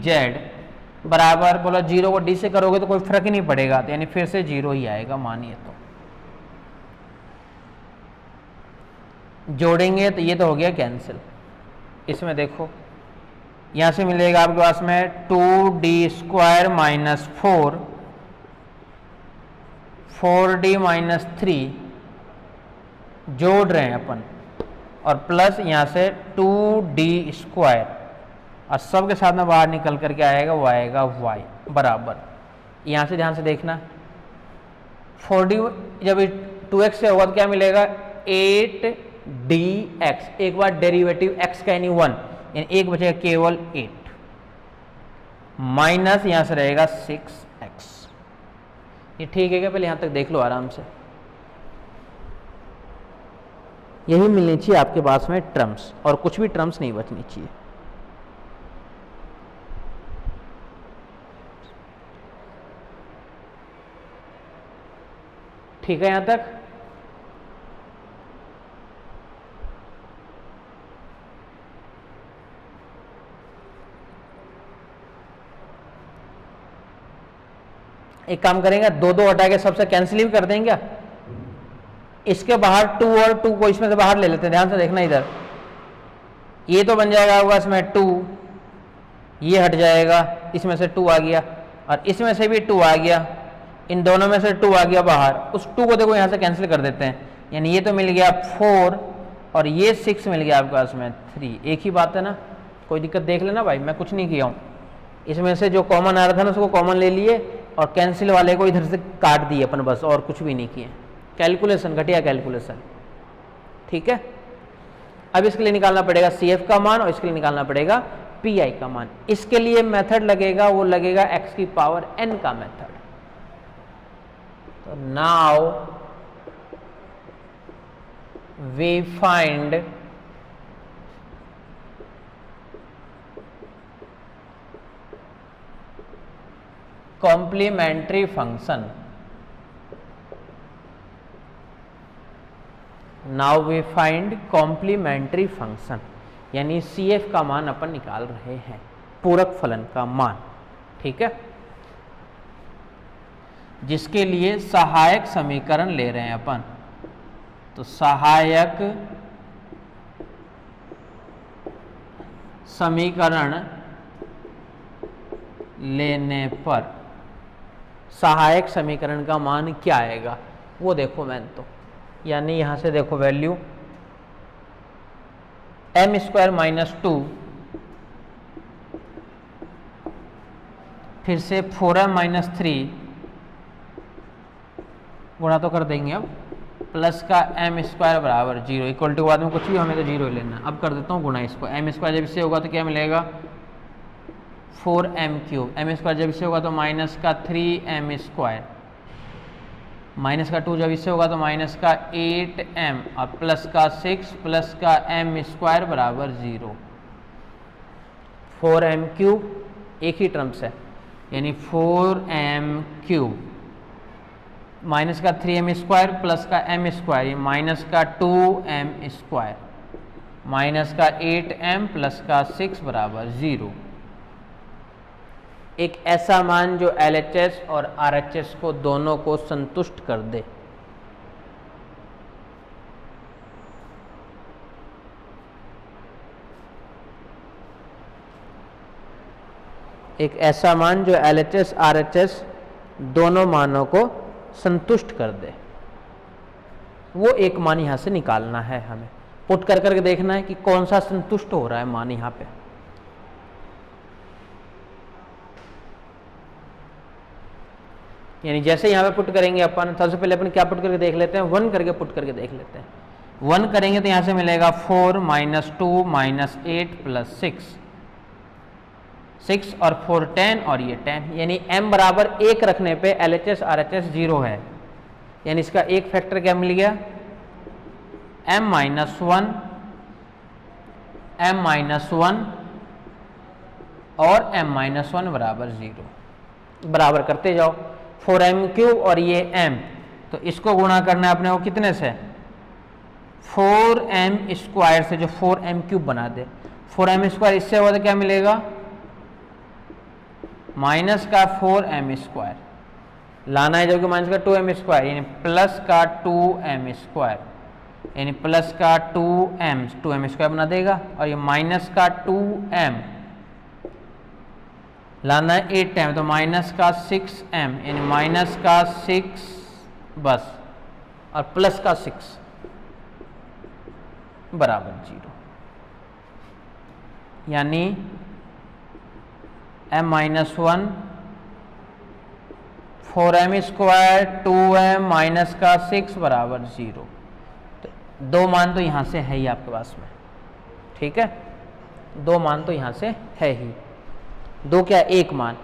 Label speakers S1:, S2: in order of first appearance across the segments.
S1: Z बराबर बोला 0 को डी से करोगे तो कोई फर्क ही नहीं पड़ेगा, तो यानी फिर से 0 ही आएगा मानिए तो। जोड़ेंगे तो ये तो हो गया कैंसिल। इसमें देखो यहाँ से मिलेगा आपके पास में 2d² माइनस 4d माइनस 3 जोड़ रहे हैं अपन, और प्लस यहाँ से 2d² और सब के साथ में बाहर निकल करके आएगा वो आएगा y बराबर, यहाँ से ध्यान से देखना 4d जब 2x से होगा तो क्या मिलेगा 8dx, एक बार डेरिवेटिव x का यानी 1, यानी एक बचेगा केवल 8 माइनस यहाँ से रहेगा 6x। ये ठीक है क्या? पहले यहाँ तक देख लो आराम से। यही मिलनी चाहिए आपके पास में टर्म्स, और कुछ भी टर्म्स नहीं बचनी चाहिए। ठीक है यहां तक? एक काम करेंगे, 2 हटा के सबसे कैंसिल भी कर देंगे। इसके बाहर 2 और 2 को इसमें से बाहर ले लेते हैं, ध्यान से देखना इधर। ये तो बन जाएगा होगा इसमें 2, ये हट जाएगा, इसमें से 2 आ गया, और इसमें से भी 2 आ गया, इन दोनों में से 2 आ गया बाहर। उस 2 को देखो यहाँ से कैंसिल कर देते हैं, यानी ये तो मिल गया 4 और ये 6 मिल गया आपके पास में 3। एक ही बात है ना, कोई दिक्कत देख लेना भाई, मैं कुछ नहीं किया हूँ। इसमें से जो कॉमन आ रहा था ना उसको कॉमन ले लिए और कैंसिल वाले को इधर से काट दिए अपन, बस और कुछ भी नहीं किए। कैलकुलेशन, घटिया कैलकुलेशन। ठीक है, अब इसके लिए निकालना पड़ेगा CF का मान और इसके लिए निकालना पड़ेगा PI का मान। इसके लिए मेथड लगेगा, वो लगेगा x की पावर n का मेथड। तो now we find complementary function. Now we find complementary function, यानी CF का मान अपन निकाल रहे हैं, पूरक फलन का मान। ठीक है, जिसके लिए सहायक समीकरण ले रहे हैं अपन। तो सहायक समीकरण लेने पर सहायक समीकरण का मान क्या आएगा वो देखो मैंने तो, यानी यहां से देखो वैल्यू m² माइनस 2, फिर से 4m माइनस 3 गुणा तो कर देंगे अब, प्लस का m² बराबर 0, इक्वल टू के बाद में कुछ भी हमें तो 0 ही लेना। अब कर देता हूँ गुणा इसको, m² जब इससे होगा तो क्या मिलेगा 4m³, m² जब इससे होगा तो माइनस का 3m², माइनस का 2 जब इससे होगा तो माइनस का 8m और प्लस का 6 प्लस का m² बराबर 0। 4m³ एक ही टर्म्स है, यानी 4m³ माइनस का 3m² प्लस का m², ये माइनस का 2m² माइनस का 8m प्लस का 6 बराबर 0। एक ऐसा मान जो LHS और RHS को दोनों को संतुष्ट कर दे। एक ऐसा मान जो LHS RHS दोनों मानों को संतुष्ट कर दे, वो एक मान यहां से निकालना है हमें। पुट कर करके देखना है कि कौन सा संतुष्ट हो रहा है मान यहां पे। यानी जैसे यहाँ पे पुट करेंगे अपन, सबसे पहले अपन क्या पुट करके देख लेते हैं, 1 करके पुट करके देख लेते हैं। 1 करेंगे तो यहाँ से मिलेगा 4 माइनस 2 माइनस 8 प्लस 6 और 4 10 और ये 10, यानी m बराबर 1 रखने पे LHS RHS 0 है, यानी इसका एक फैक्टर क्या मिल गया m माइनस 1 और m माइनस 1 बराबर 0। बराबर करते जाओ, 4m³ और ये m, तो इसको गुणा करना है अपने को कितने से 4m² से, जो 4m³ बना दे। 4m² इससे होगा तो क्या मिलेगा माइनस का 4m², लाना है जो कि माइनस का 2m², यानी प्लस का 2m², यानी प्लस का 2m² बना देगा, और ये माइनस का 2m लाना है 8 टाइम, तो माइनस का 6m, यानी माइनस का 6 बस, और प्लस का 6 बराबर 0, यानी m-1 4m², 2m माइनस का 6 बराबर 0। तो दो मान तो यहां से है ही आपके पास में, ठीक है, दो मान तो यहां से है ही, दो क्या, एक मान।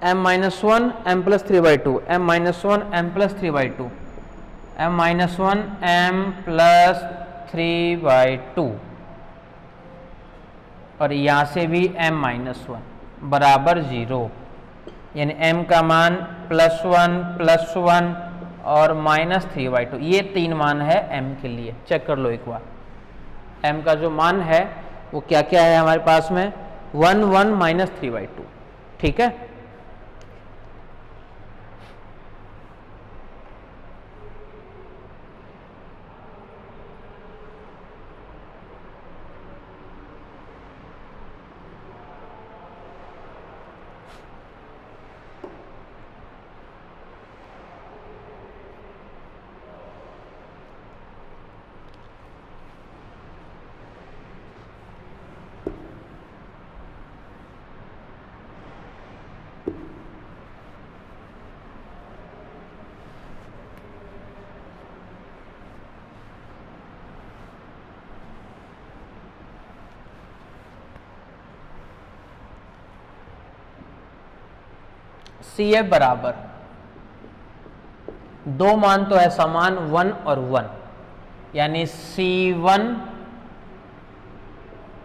S1: m-1 m+3/2, m-1 m+3/2, m-1 m+3/2, और यहां से भी m-1 बराबर 0, यानी m का मान +1 +1 और -3/2, ये तीन मान है m के लिए। चेक कर लो एक बार, m का जो मान है वो क्या क्या है हमारे पास में, 1 1 -3/2, ठीक है। CF बराबर, दो मान तो है समान 1 और 1, यानी C1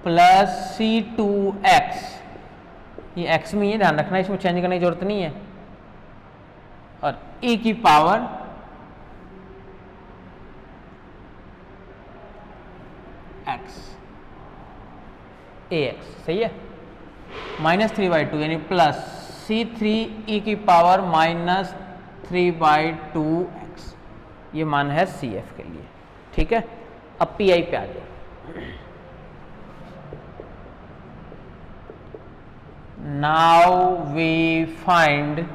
S1: प्लस C2x, ये x में, ये ध्यान रखना, इसमें चेंज करने की जरूरत नहीं है, और e की पावर x ax, सही है, -3/2, यानी प्लस C3 e की पावर -3/2x, ये मान है CF के लिए, ठीक है। अब PI पे आ जाए। Now we find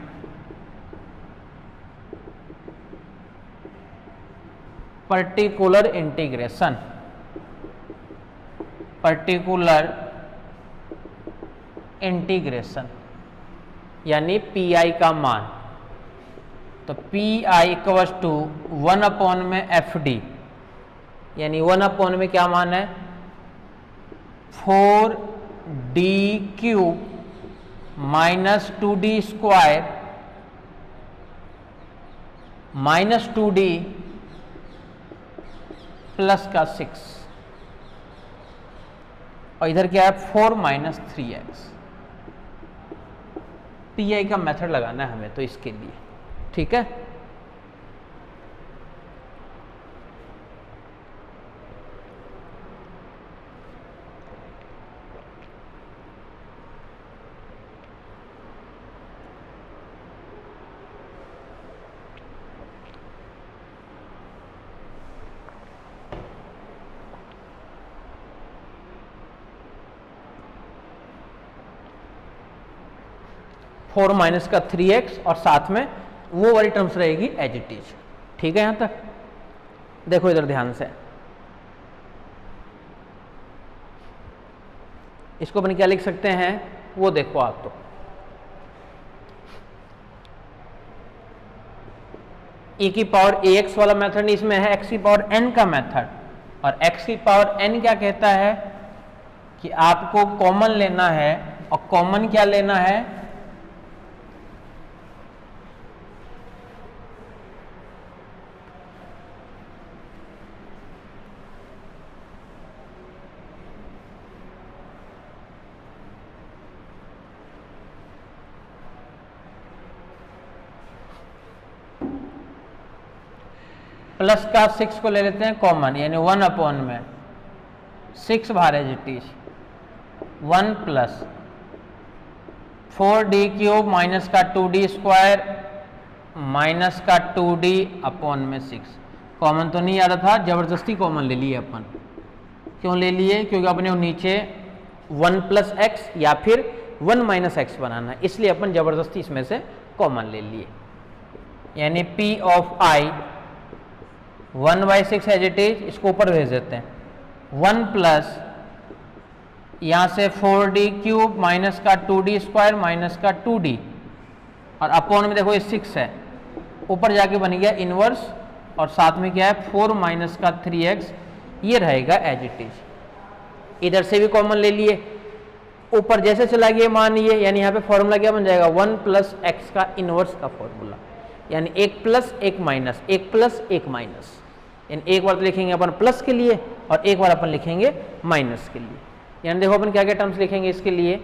S1: particular integration, particular integration यानी PI का मान। तो PI इक्वल्स टू 1 में FD, यानी 1 में क्या मान है, 4D³ minus 2D² minus 2D plus का 6, और इधर क्या है 4 - 3x। PI का मेथड लगाना है हमें तो इसके लिए, ठीक है। फोर माइनस का 3x और साथ में वो वाली टर्म्स रहेगी एज इट इज, ठीक है। यहां तक देखो इधर ध्यान से, इसको अपन क्या लिख सकते हैं वो देखो आप, तो e की पावर ax वाला मेथड इसमें है x की पावर n का मेथड, और x की पावर n क्या कहता है कि आपको कॉमन लेना है, और कॉमन क्या लेना है, प्लस का 6 को ले लेते हैं कॉमन, यानी 1 अपॉन में 6 बाहर as it is 1 plus 4d cube minus का 2d स्क्वायर माइनस का 2d अपॉन में 6। कॉमन तो नहीं आ रहा था, जबरदस्ती कॉमन ले लिए अपन। क्यों ले लिए? क्योंकि अपने नीचे 1 प्लस एक्स या फिर 1 माइनस एक्स बनाना है, इसलिए अपन जबरदस्ती इसमें से कॉमन ले लिए। यानी p of i 1/6 as it is, इसको ऊपर भेज देते हैं 1 प्लस यहाँ से 4d क्यूब माइनस का 2d स्क्वायर माइनस का 2d और अपॉन में देखो ये 6 है, ऊपर जाके बन गया इनवर्स और साथ में क्या है 4 माइनस का 3x, ये रहेगा एज इट इज। इधर से भी कॉमन ले लिए, ऊपर जैसे चला गया मान ये, यानी यहाँ पे फॉर्मूला क्या बन जाएगा 1 प्लस एक्स का इनवर्स का फॉर्मूला, यानी 1 प्लस 1 माइनस 1 प्लस 1 माइनस, यानी एक बार तो लिखेंगे अपन प्लस के लिए और एक बार अपन लिखेंगे माइनस के लिए। यानी देखो अपन क्या क्या टर्म्स लिखेंगे इसके लिए,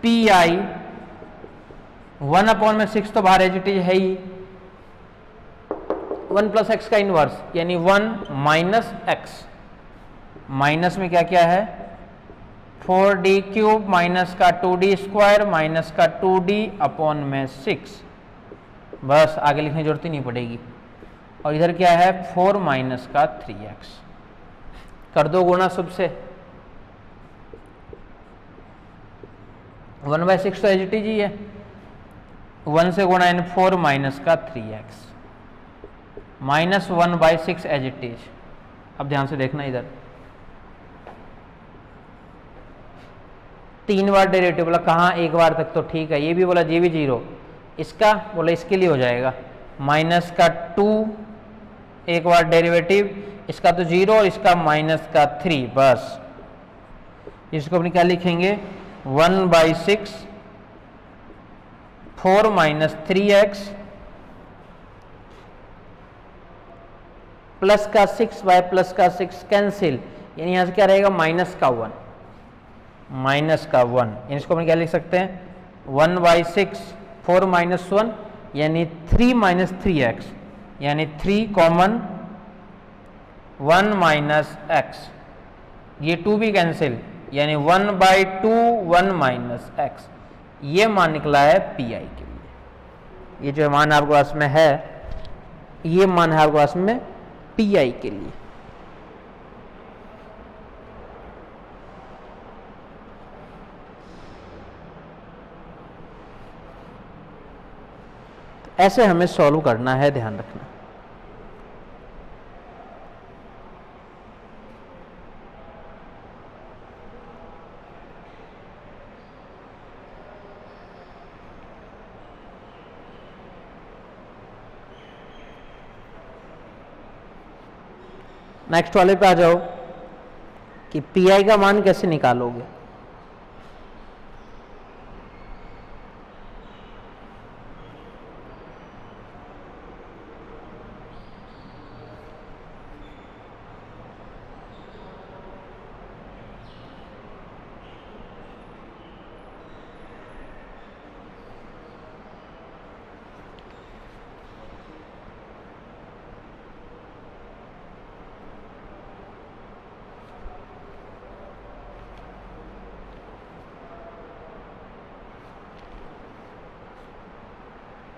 S1: पी आई 1 अपॉन में 6 तो बाहर एज इट इज है ही, 1 प्लस एक्स का इनवर्स यानी 1 माइनस एक्स, माइनस में क्या क्या है 4d क्यूब माइनस का 2d स्क्वायर माइनस का 2d अपॉन में 6, बस आगे लिखने की जरूरत ही नहीं पड़ेगी। और इधर क्या है 4 माइनस का 3x, कर दो गुणा सबसे 1/6 तो एज इट इज ही है, 1 से गुणा यानी 4 माइनस का 3x minus 1/6 as it is. अब ध्यान से देखना इधर 3 बार डेरिवेटिव बोला, कहाँ एक बार तक तो ठीक है, ये भी बोला ये भी 0, इसका बोला इसके लिए हो जाएगा माइनस का 2 एक बार डेरिवेटिव, इसका तो 0 और इसका माइनस का 3, बस इसको अपनी क्या लिखेंगे 1/6 4 माइनस 3x प्लस का 6 बाय प्लस का 6 कैंसिल, यानी यहाँ से क्या रहेगा माइनस का 1, माइनस का 1, यानी इसको अपन क्या लिख सकते हैं 1/6 4 माइनस 1 यानी 3 माइनस 3x, यानी 3 कॉमन 1 माइनस x, ये 2 भी कैंसिल यानी 1/2 1 माइनस x, ये मान निकला है पी आई के लिए। ये जो मान आपके पास में है ये मान है आपके पास में पी आई के लिए। ऐसे हमें सॉल्व करना है, ध्यान रखना। नेक्स्ट वाले पे आ जाओ कि पी आई का मान कैसे निकालोगे।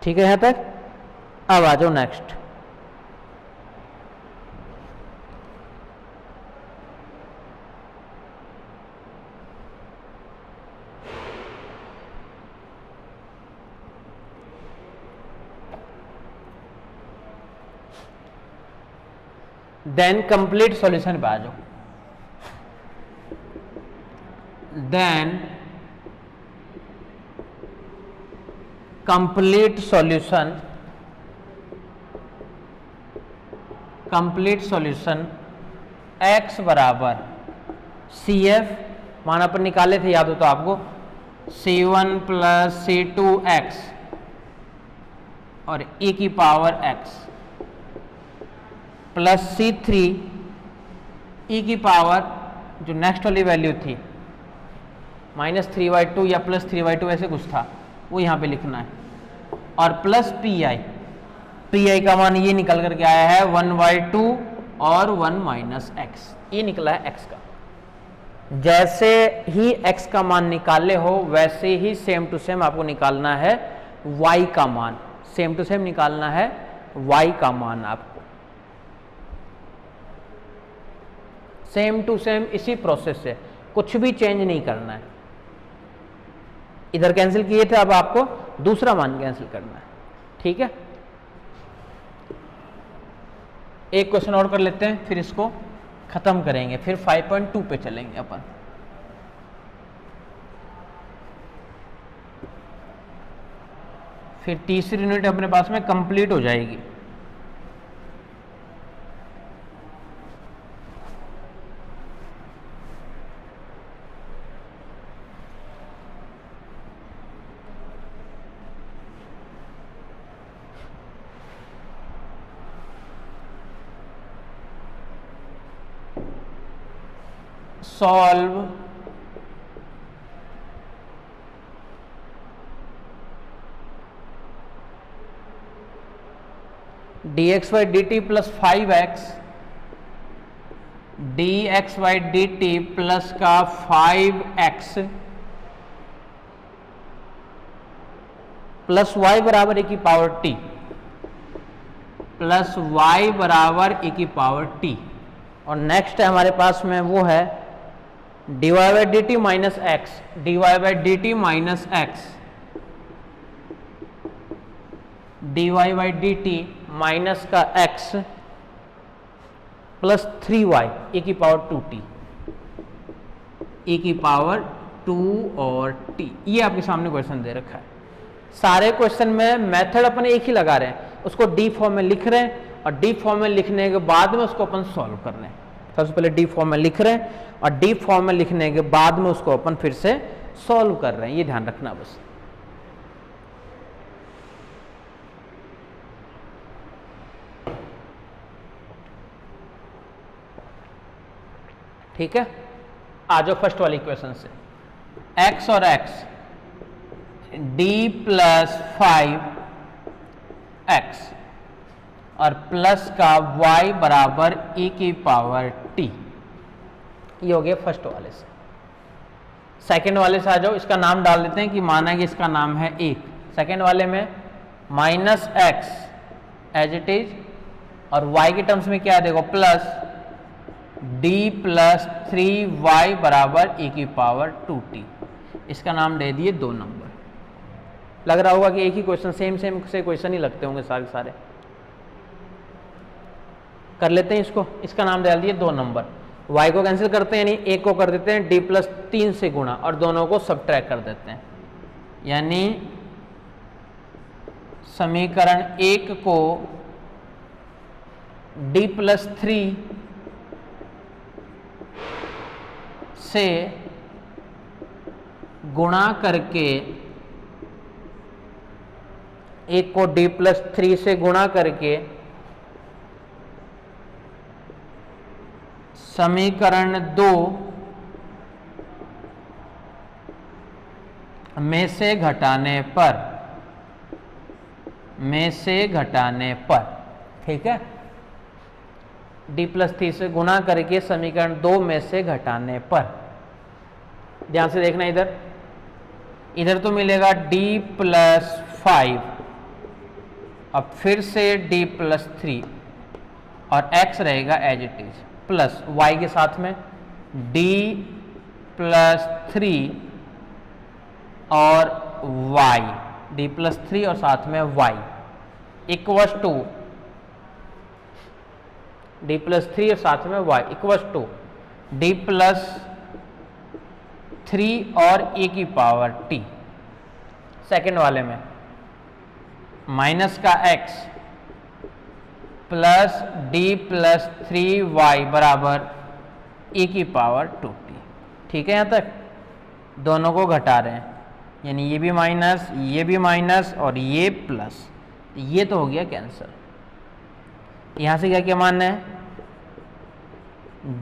S1: ठीक है यहाँ तक। अब आ जाओ नेक्स्ट। देन कंप्लीट सॉल्यूशन पे आ जाओ। देन कंप्लीट सॉल्यूशन x बराबर CF, माना पर निकाले थे याद हो तो आपको, C1 प्लस C2x और e की power x plus C3 e की पावर जो नेक्स्ट वाली वैल्यू थी -3/2 या +3/2 ऐसे कुछ था, वो यहाँ पे लिखना है, और प्लस पी पी आई का मान ये निकल करके आया है 1/2 और 1 माइनस एक्स, ये निकला है एक्स का। जैसे ही x का मान निकाले हो वैसे ही सेम टू सेम आपको निकालना है y का मान, सेम टू सेम निकालना है y का मान आपको, सेम टू सेम इसी प्रोसेस से, कुछ भी चेंज नहीं करना है। इधर कैंसिल किए थे, अब आपको दूसरा मान कैंसिल करना है, ठीक है। एक क्वेश्चन और कर लेते हैं, फिर इसको खत्म करेंगे, फिर 5.2 पे चलेंगे अपन। फिर तीसरी यूनिट अपने पास में कंप्लीट हो जाएगी। Solve dx by dt plus 5x dx by dt plus का 5x प्लस y बराबर e की पावर t प्लस y बराबर e की पावर t। और नेक्स्ट है हमारे पास में वो है dy by dt minus x, dy by dt minus x, dy by dt minus का x प्लस 3y e की पावर 2t, e की पावर 2 और t। ये आपके सामने क्वेश्चन दे रखा है। सारे क्वेश्चन में मेथड अपन एक ही लगा रहे हैं, उसको डी फॉर्म में लिख रहे हैं और डी फॉर्म में लिखने के बाद में उसको अपन सॉल्व कर रहे हैं। सबसे पहले डी फॉर्म में लिख रहे हैं और डी फॉर्म में लिखने के बाद में उसको अपन फिर से सॉल्व कर रहे हैं, ये ध्यान रखना बस। ठीक है, आ जाओ फर्स्ट वाली इक्वेशन से। x और x d प्लस 5x और प्लस का y बराबर e की पावर t, ये हो गया फर्स्ट वाले से। सेकंड वाले से आ जाओ, इसका नाम डाल देते हैं कि माना कि इसका नाम है 1। सेकंड वाले में minus x as it is और y के टर्म्स में क्या है देखो, प्लस d प्लस 3y बराबर e की पावर 2t। इसका नाम दे दिए 2 नंबर। लग रहा होगा कि एक ही क्वेश्चन, सेम से क्वेश्चन ही लगते होंगे सारे सारे। कर लेते हैं इसको, इसका नाम डाल दिए 2 नंबर। y को कैंसिल करते हैं, यानी एक को कर देते हैं d प्लस 3 से गुणा और दोनों को सबट्रैक्ट कर देते हैं, यानी समीकरण 1 को d प्लस 3 से गुणा करके, एक को d प्लस 3 से गुणा करके समीकरण 2 में से घटाने पर, ठीक है, d प्लस 3 से गुणा करके समीकरण 2 में से घटाने पर। ध्यान से देखना, इधर तो मिलेगा d प्लस 5, अब फिर से d प्लस 3 और x रहेगा as it is, plus y के साथ में d प्लस 3 और y, d प्लस 3 और साथ में y equals to d plus 3 और साथ में y equals to d plus 3 और e की पावर t। सेकेंड वाले में माइनस का x plus d plus 3y बराबर e की पावर 2t। ठीक है, यहाँ तक दोनों को घटा रहे हैं, यानी ये भी माइनस और ये प्लस, ये तो हो गया कैंसिल। यहाँ से क्या क्या मानना है,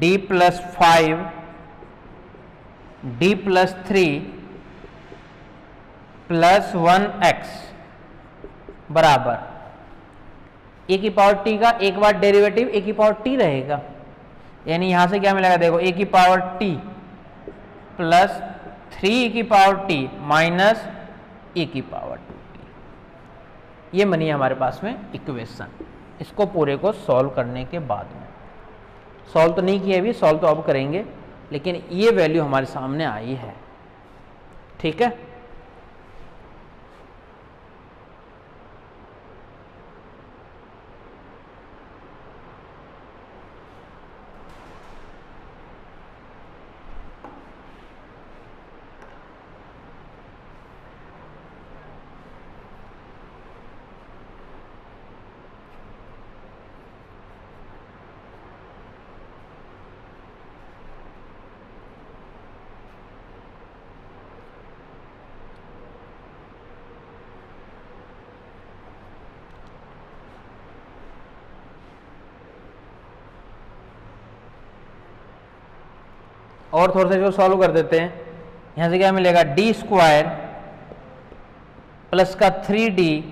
S1: d plus 5 d plus 3 plus 1x बराबर ए की पावर टी का एक बार डेरिवेटिव ए की पावर टी रहेगा, यानी यहां से क्या मिलेगा, देखो ए की पावर टी प्लस 3 की पावर टी माइनस ए की पावर 2t। ये बनी हमारे पास में इक्वेशन। इसको पूरे को सॉल्व करने के बाद में, सॉल्व तो नहीं किया अभी, सॉल्व तो अब करेंगे, लेकिन ये वैल्यू हमारे सामने आई है। ठीक है, और थोड़ा सा इसको सॉल्व कर देते हैं। यहां से क्या मिलेगा, डी स्क्वायर प्लस का 3d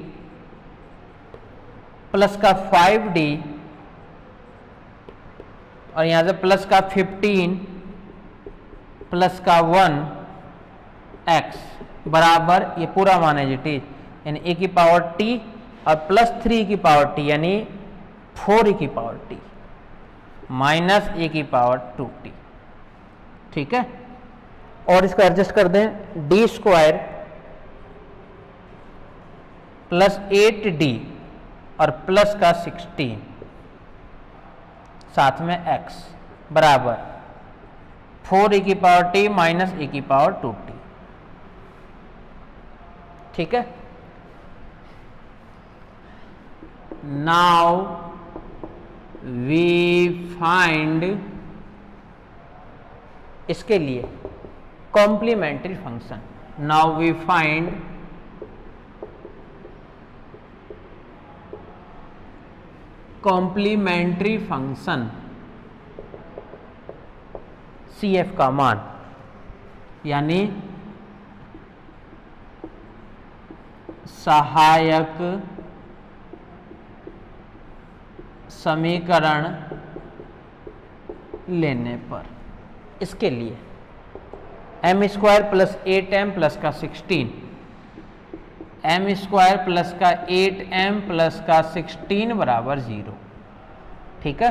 S1: प्लस का 5d और यहां से प्लस का 15 प्लस का 1x बराबर ये पूरा मान है जी टी, यानी ए की पावर टी और प्लस 3 की पावर टी यानी 4 की पावर टी माइनस ए की पावर 2t। ठीक है, और इसको एडजस्ट कर दें, डी स्क्वायर प्लस 8d और प्लस का 16 साथ में x बराबर 4 की पावर t माइनस ए की पावर 2t। ठीक है, नाउ वी फाइंड इसके लिए complementary function. Now we find complementary function CF का मान, यानी सहायक समीकरण लेने पर। इसके लिए M square plus 8m plus का 16, एम स्क्वायर प्लस का 8m प्लस का 16 बराबर 0। ठीक है,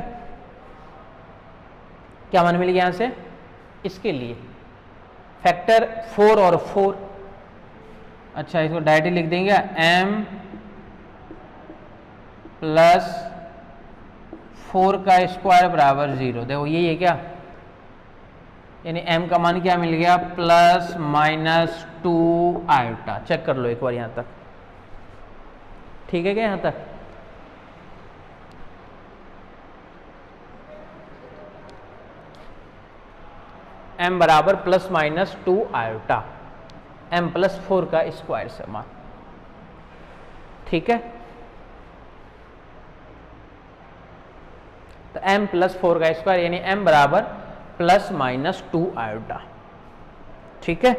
S1: क्या मान मिल गया यहां से, इसके लिए फैक्टर 4 और 4। अच्छा, इसको डायरेक्टली लिख देंगे, m प्लस 4 का स्क्वायर बराबर 0। देखो यही है क्या, यानी m का मान क्या मिल गया, प्लस माइनस 2 आयोटा। चेक कर लो एक बार यहां तक, ठीक है क्या यहां तक। m बराबर plus minus 2 iota, m plus 4 का स्क्वायर से मान। ठीक है, तो m प्लस 4 का स्क्वायर यानी m बराबर प्लस माइनस 2 आयोटा। ठीक है,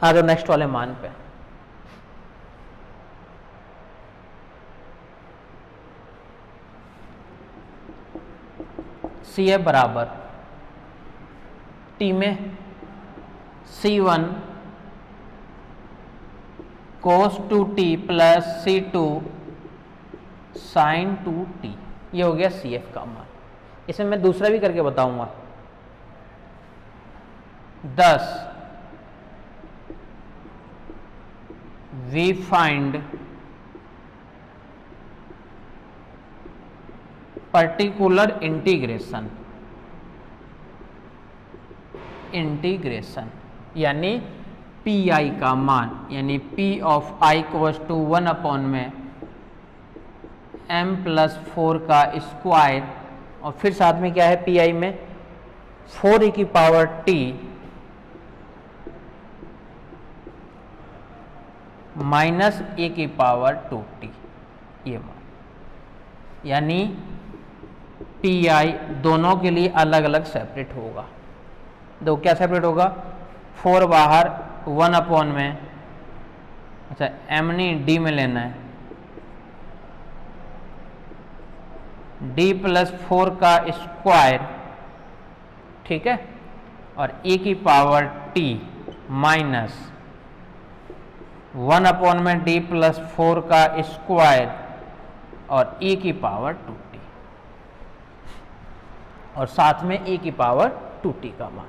S1: आ जाओ नेक्स्ट वाले मान पे। CF बराबर टी में C1 cos 2t plus C2 sin 2t, ये हो गया CF का मान। इसमें मैं दूसरा भी करके बताऊंगा। 10 वी फाइंड पर्टिकुलर इंटीग्रेशन, यानी पी आई का मान, यानी P of I equals to 1 upon में m प्लस 4 का स्क्वायर और फिर साथ में क्या है पी आई में 4 की पावर t माइनस ए की पावर 2t, ये मान, यानी पी आई दोनों के लिए अलग अलग सेपरेट होगा। दो क्या सेपरेट होगा, 4 बाहर 1 अपॉन में, अच्छा m नहीं d में लेना है, डी प्लस 4 का स्क्वायर, ठीक है, और e की पावर t माइनस 1 अपॉन में डी प्लस 4 का स्क्वायर और e की पावर 2t, और साथ में e की पावर 2t का मान।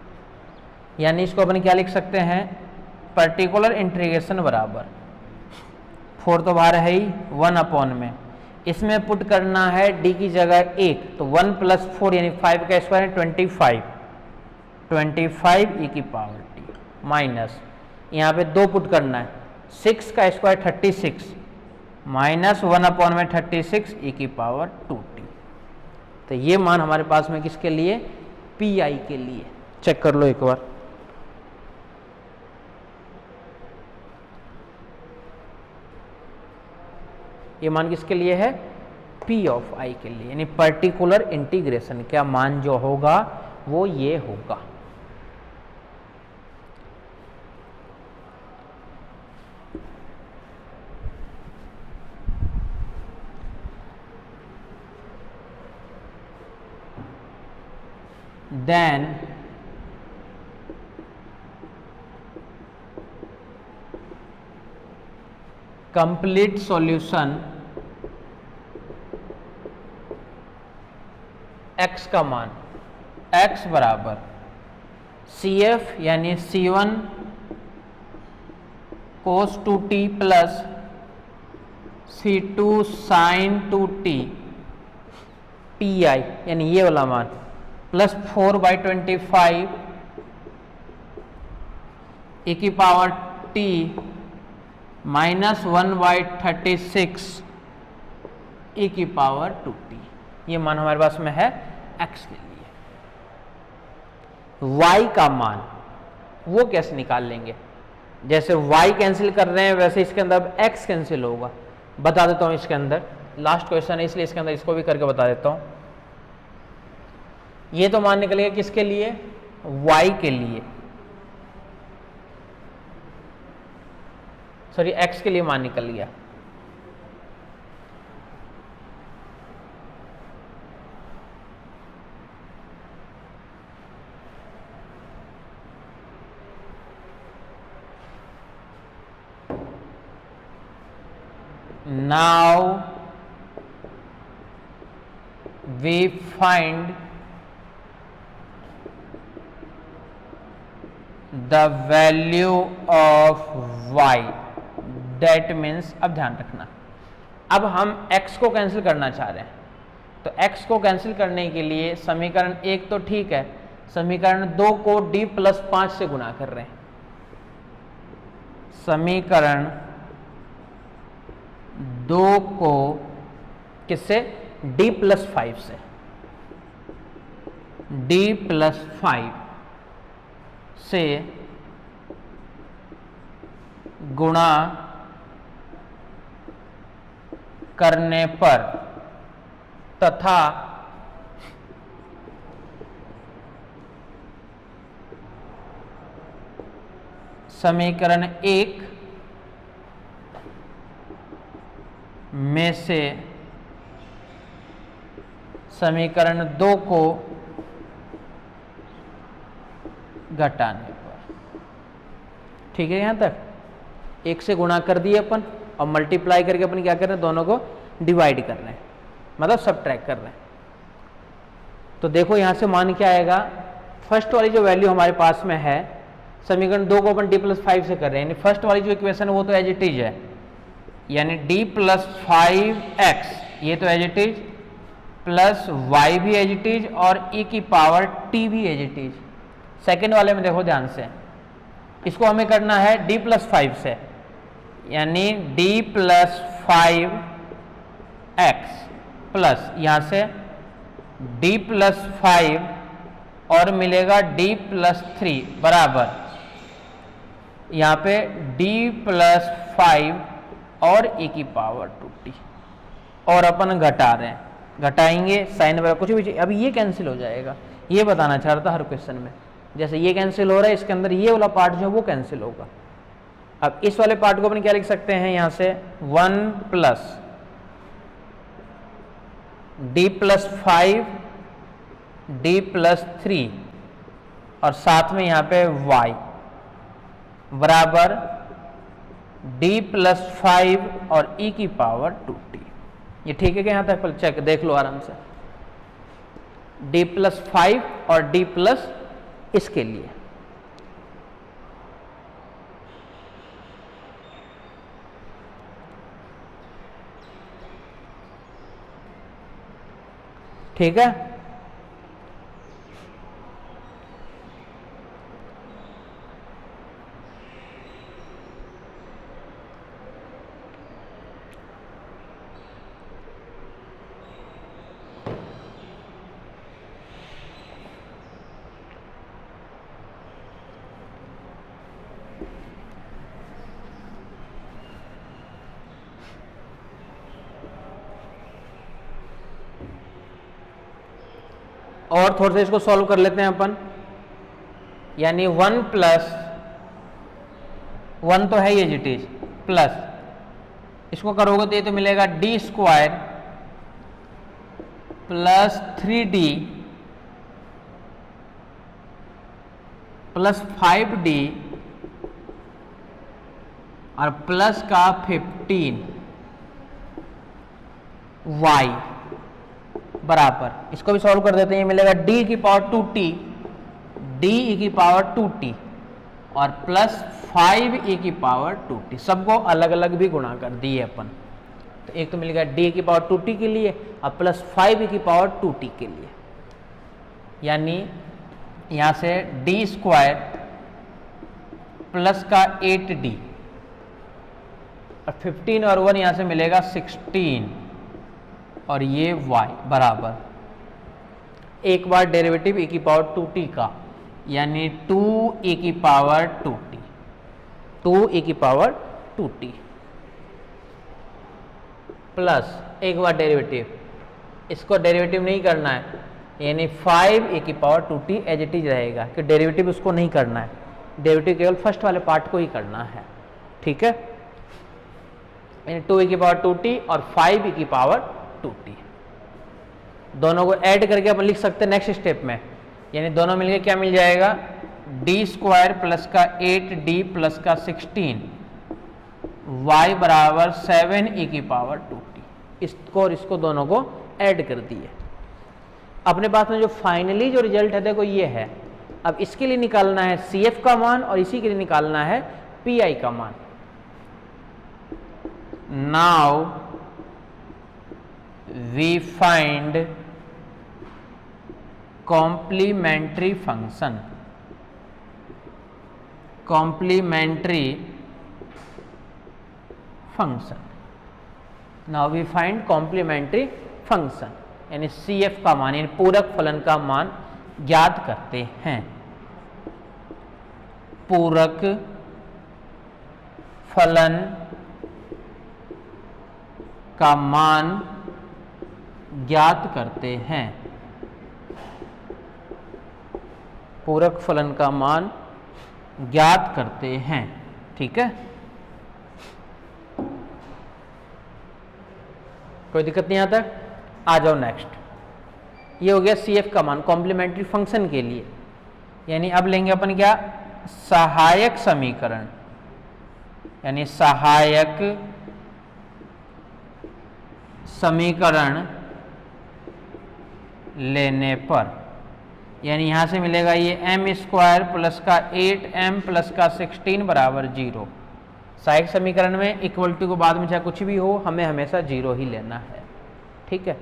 S1: यानी इसको अपन क्या लिख सकते हैं, पर्टिकुलर इंटीग्रेशन बराबर 4 तो बाहर है ही, 1 अपॉन में इसमें पुट करना है d की जगह 1, तो 1 प्लस 4 यानी 5 का स्क्वायर है 25 e की पावर t माइनस यहाँ पे 2 पुट करना है, 6 का स्क्वायर 36 माइनस 1 अपॉन में 36 e की पावर 2t। तो ये मान हमारे पास में किसके लिए, pi के लिए। चेक कर लो एक बार, ये मान किसके लिए है, p ऑफ i के लिए, यानी पर्टिकुलर इंटीग्रेशन का मान जो होगा वो ये होगा। Then complete solution x का मान, x बराबर CF यानी C1 cos 2t plus C2 sin 2t pi यानी ये वाला मान प्लस 4/25 e की पावर t माइनस 1/36 e की पावर 2t। ये मान हमारे पास में है x के लिए। y का मान वो कैसे निकाल लेंगे, जैसे y कैंसिल कर रहे हैं वैसे इसके अंदर x कैंसिल होगा। बता देता हूं, इसके अंदर लास्ट क्वेश्चन है इसलिए इसके अंदर इसको भी करके बता देता हूं। ये तो मान निकलेगा किसके लिए, y के लिए, सॉरी x के लिए मान निकल गया। Now we find the value of y, that means, अब ध्यान रखना, अब हम x को कैंसिल करना चाह रहे हैं, तो x को कैंसिल करने के लिए समीकरण 1 तो ठीक है, समीकरण 2 को d प्लस 5 से गुणा कर रहे हैं। समीकरण 2 को किससे, d प्लस 5 से, d प्लस 5 से गुणा करने पर तथा समीकरण 1 में से समीकरण 2 को घटाने पर, ठीक है। यहां तक 1 से गुणा कर दिए अपन और मल्टीप्लाई करके अपन क्या कर रहे हैं, दोनों को डिवाइड कर रहे हैं, मतलब सबट्रैक्ट कर रहे हैं। तो देखो यहां से मान क्या आएगा, फर्स्ट वाली जो वैल्यू हमारे पास में है, समीकरण 2 को अपन d प्लस 5 से कर रहे हैं, यानी फर्स्ट वाली जो इक्वेशन है वो तो एज इट इज है, यानी d प्लस 5x ये तो as it is, plus y भी एज इट इज और e की पावर t भी एज इट इज। सेकेंड वाले में देखो ध्यान से, इसको हमें करना है d प्लस 5 से, यानी d प्लस 5x प्लस यहाँ से d प्लस 5 और मिलेगा d प्लस 3 बराबर यहाँ पे d प्लस 5 और e की पावर 2t, और अपन घटा रहे हैं, घटाएंगे साइन वगैरह कुछ भी, अभी ये कैंसिल हो जाएगा, ये बताना चाह रहा था हर क्वेश्चन में। जैसे ये कैंसिल हो रहा है, इसके अंदर ये वाला पार्ट जो है वो कैंसिल होगा। अब इस वाले पार्ट को अपन क्या लिख सकते हैं, यहाँ से 1 प्लस d+5 d+3 और साथ में यहाँ पे y बराबर d+5 और e की पावर 2t। ये ठीक है कि यहाँ तक चेक देख लो आराम से, d+5 और d+ इसके लिए। ठीक है, और थोड़ा सा इसको सॉल्व कर लेते हैं अपन। यानी 1 + 1 तो है ये जिटीज प्लस इसको करोगे तो ये तो मिलेगा d² + 3d + 5d और प्लस का 15 y बराबर, इसको भी सॉल्व कर देते हैं। ये मिलेगा d की पावर 2t d e की पावर 2t और प्लस 5 e की पावर 2t, सबको अलग अलग भी गुणा कर दिए अपन। तो एक तो मिलेगा d की पावर 2t के लिए और प्लस 5 की पावर 2t के लिए, यानी यहाँ से d² प्लस का 8d और 15 और 1 यहाँ से मिलेगा 16 और ये y बराबर एक बार डेरिवेटिव e की पावर 2t का, यानी 2e की पावर 2t, 2e की पावर 2t प्लस एक बार डेरिवेटिव, इसको डेरिवेटिव नहीं करना है, यानी 5e की power 2t as it is रहेगा कि डेरिवेटिव उसको नहीं करना है, डेरिवेटिव केवल फर्स्ट वाले पार्ट को ही करना है। ठीक है, यानी 2e की पावर 2t और 5e की पावर 2t, दोनों को ऐड करके अपन लिख सकते हैं नेक्स्ट स्टेप में। यानी दोनों मिलके क्या मिल जाएगा, d² प्लस का 8d प्लस का 16 y बराबर 7e की पावर 2t। इसको और इसको दोनों को ऐड कर दिए। अपने पास में जो फाइनली जो रिजल्ट है देखो ये है। अब इसके लिए निकालना है CF का मान और इसी के लिए निकालना है PI का मान। Now we find complementary function, now we find complementary function, यानी CF का मान यानी पूरक फलन का मान ज्ञात करते हैं। पूरक फलन का मान ज्ञात करते हैं, पूरक फलन का मान ज्ञात करते हैं। ठीक है, कोई दिक्कत नहीं आता, आ जाओ नेक्स्ट। ये हो गया CF का मान कॉम्प्लीमेंट्री फंक्शन के लिए। यानी अब लेंगे अपन क्या, सहायक समीकरण, यानी सहायक समीकरण लेने पर, यानी यहां से मिलेगा ये m² प्लस का 8m प्लस का 16 बराबर 0। सहायक समीकरण में इक्वल टू को बाद में चाहे कुछ भी हो, हमें हमेशा 0 ही लेना है। ठीक है,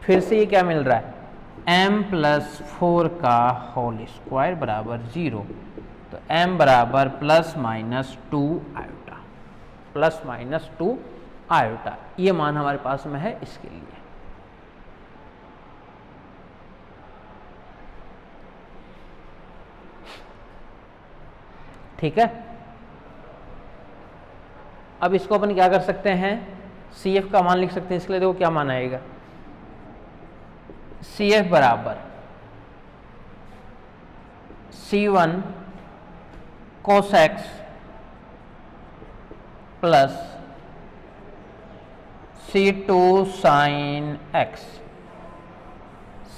S1: फिर से ये क्या मिल रहा है, m+4 का होल स्क्वायर बराबर 0। तो m बराबर ±2 आयोटा, ±2 आयोटा, ये मान हमारे पास में है इसके लिए। ठीक है, अब इसको अपन क्या कर सकते हैं, CF का मान लिख सकते हैं। इसके लिए देखो क्या मान आएगा, CF बराबर C1 cos x plus C2 sin x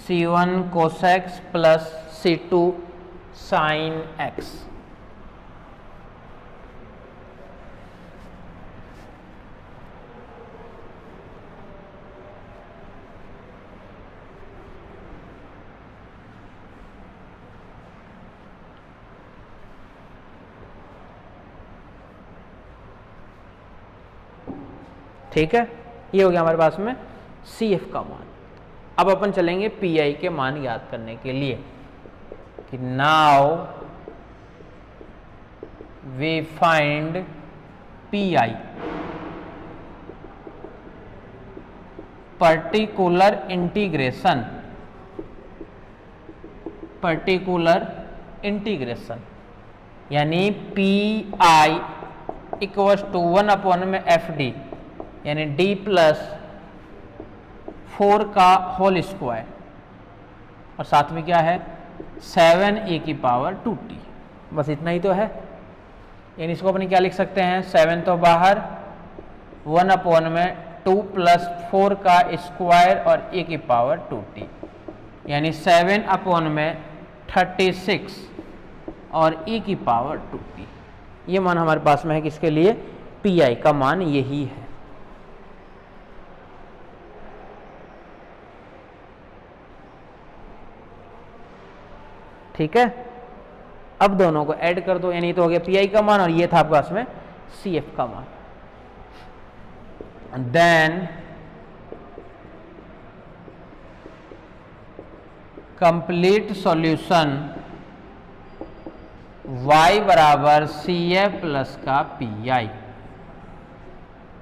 S1: C1 cos x plus C2 sine x. ठीक है, ये हो गया हमारे पास में CF का मान। अब अपन चलेंगे PI के मान याद करने के लिए कि now we find PI particular integration यानी PI इक्वल्स टू 1 में FD यानी D प्लस 4 का होल स्क्वायर और साथ में क्या है 7e की पावर 2t। बस इतना ही तो है, यानी इसको अपन क्या लिख सकते हैं, 7 तो बाहर, 1 में 2 प्लस 4 का स्क्वायर और e की पावर 2t यानी 7 में 36 और e की पावर 2t। ये मान हमारे पास में है किसके लिए, PI का मान यही है। ठीक है, अब दोनों को ऐड कर दो, यानी तो हो गया PI का मान और ये था आपके पास में CF का मान। देन कंप्लीट सॉल्यूशन y बराबर CF प्लस का PI।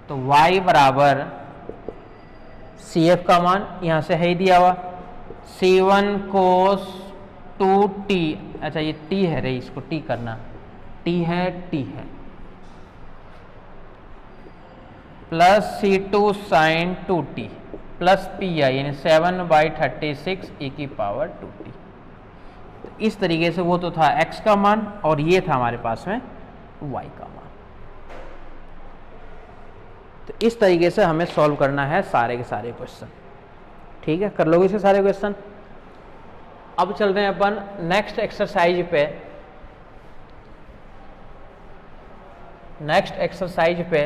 S1: तो y बराबर CF का मान यहां से है ही दिया हुआ, C1 कोस 2t, अच्छा ये t है रे, इसको t करना, t है plus C2 sign 2t plus PI यानी 7/36 e की पावर 2t। तो इस तरीके से वो तो था x का मान और ये था हमारे पास में y का मान। तो इस तरीके से हमें सॉल्व करना है सारे के सारे क्वेश्चन। ठीक है, कर लोगे इसे सारे क्वेश्चन। अब चल रहे हैं अपन नेक्स्ट एक्सरसाइज पे। नेक्स्ट एक्सरसाइज पे